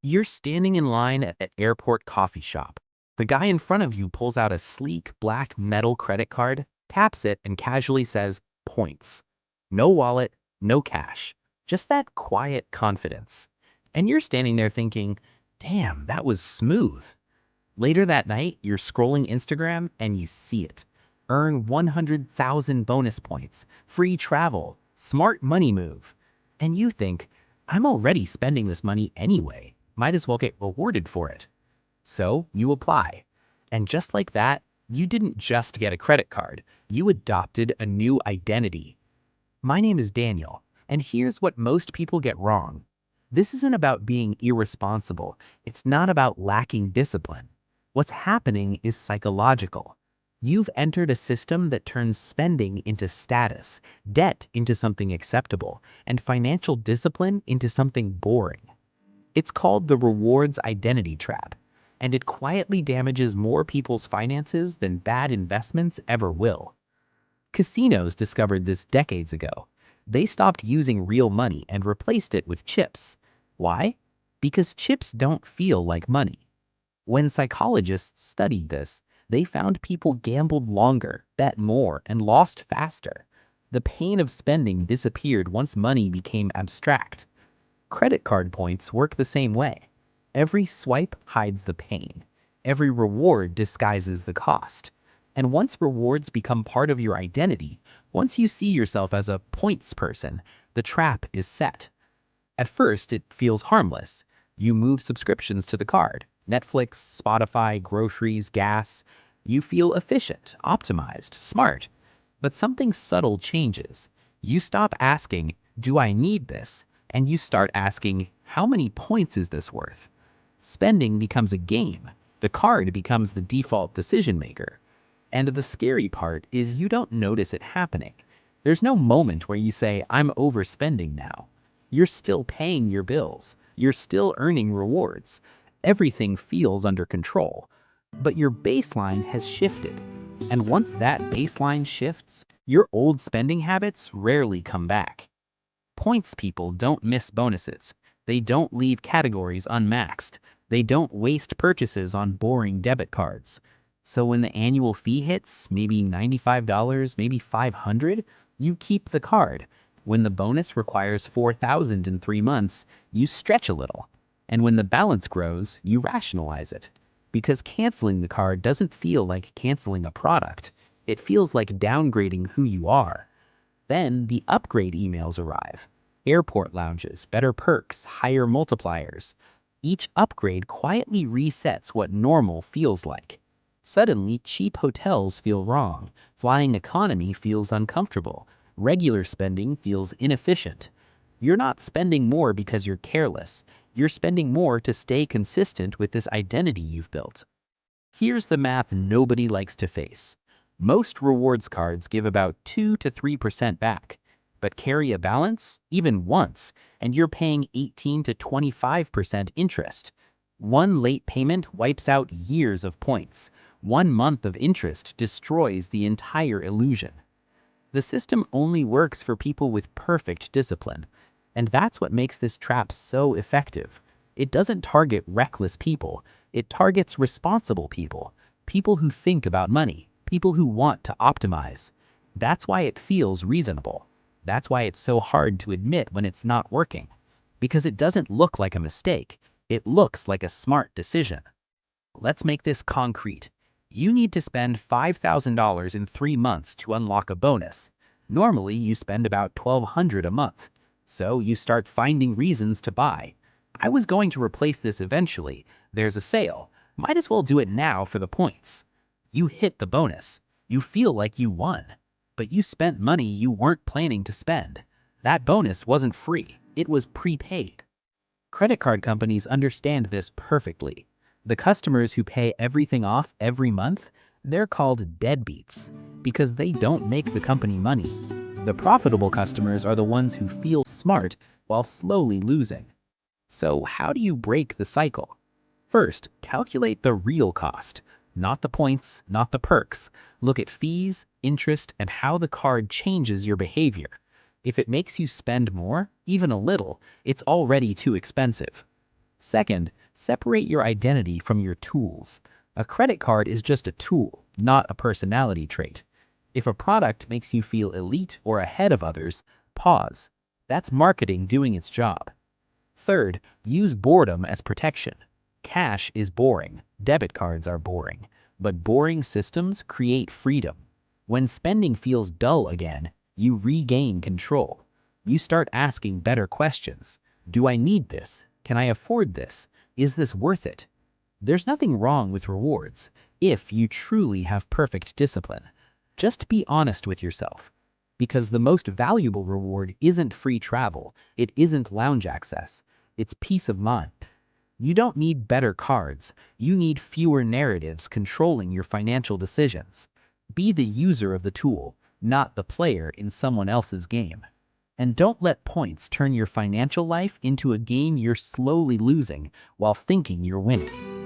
You're standing in line at an airport coffee shop. The guy in front of you pulls out a sleek black metal credit card, taps it, and casually says, points. No wallet, no cash. Just that quiet confidence. And you're standing there thinking, damn, that was smooth. Later that night, you're scrolling Instagram and you see it. Earn 100,000 bonus points, free travel, smart money move. And you think, I'm already spending this money anyway. Might as well get rewarded for it. So you apply. And just like that, you didn't just get a credit card, you adopted a new identity. My name is Daniel, and here's what most people get wrong. This isn't about being irresponsible. It's not about lacking discipline. What's happening is psychological. You've entered a system that turns spending into status, debt into something acceptable, and financial discipline into something boring. It's called the rewards identity trap, and it quietly damages more people's finances than bad investments ever will. Casinos discovered this decades ago. They stopped using real money and replaced it with chips. Why? Because chips don't feel like money. When psychologists studied this, they found people gambled longer, bet more, and lost faster. The pain of spending disappeared once money became abstract. Credit card points work the same way. Every swipe hides the pain. Every reward disguises the cost. And once rewards become part of your identity, once you see yourself as a points person, the trap is set. At first, it feels harmless. You move subscriptions to the card. Netflix, Spotify, groceries, gas. You feel efficient, optimized, smart. But something subtle changes. You stop asking, do I need this? And you start asking, how many points is this worth? Spending becomes a game. The card becomes the default decision maker. And the scary part is you don't notice it happening. There's no moment where you say, I'm overspending now. You're still paying your bills. You're still earning rewards. Everything feels under control. But your baseline has shifted. And once that baseline shifts, your old spending habits rarely come back. Points people don't miss bonuses. They don't leave categories unmaxed. They don't waste purchases on boring debit cards. So when the annual fee hits, maybe $95, maybe $500, you keep the card. When the bonus requires $4,000 in 3 months, you stretch a little. And when the balance grows, you rationalize it. Because canceling the card doesn't feel like canceling a product. It feels like downgrading who you are. Then the upgrade emails arrive. Airport lounges, better perks, higher multipliers. Each upgrade quietly resets what normal feels like. Suddenly, cheap hotels feel wrong. Flying economy feels uncomfortable. Regular spending feels inefficient. You're not spending more because you're careless. You're spending more to stay consistent with this identity you've built. Here's the math nobody likes to face. Most rewards cards give about 2 to 3% back, but carry a balance, even once, and you're paying 18 to 25% interest. One late payment wipes out years of points. 1 month of interest destroys the entire illusion. The system only works for people with perfect discipline, and that's what makes this trap so effective. It doesn't target reckless people. It targets responsible people, people who think about money, people who want to optimize. That's why it feels reasonable. That's why it's so hard to admit when it's not working. Because it doesn't look like a mistake. It looks like a smart decision. Let's make this concrete. You need to spend $5,000 in 3 months to unlock a bonus. Normally, you spend about $1,200 a month. So you start finding reasons to buy. I was going to replace this eventually. There's a sale. Might as well do it now for the points. You hit the bonus. You feel like you won. But you spent money you weren't planning to spend. That bonus wasn't free. It was prepaid. Credit card companies understand this perfectly. The customers who pay everything off every month, they're called deadbeats because they don't make the company money. The profitable customers are the ones who feel smart while slowly losing. So how do you break the cycle? First, calculate the real cost, not the points, not the perks. Look at fees, interest, and how the card changes your behavior. If it makes you spend more, even a little, it's already too expensive. Second, separate your identity from your tools. A credit card is just a tool, not a personality trait. If a product makes you feel elite or ahead of others, pause. That's marketing doing its job. Third, use boredom as protection. Cash is boring, debit cards are boring, but boring systems create freedom. When spending feels dull again, you regain control. You start asking better questions. Do I need this? Can I afford this? Is this worth it? There's nothing wrong with rewards if you truly have perfect discipline. Just be honest with yourself. Because the most valuable reward isn't free travel, it isn't lounge access, it's peace of mind. You don't need better cards, you need fewer narratives controlling your financial decisions. Be the user of the tool, not the player in someone else's game. And don't let points turn your financial life into a game you're slowly losing while thinking you're winning.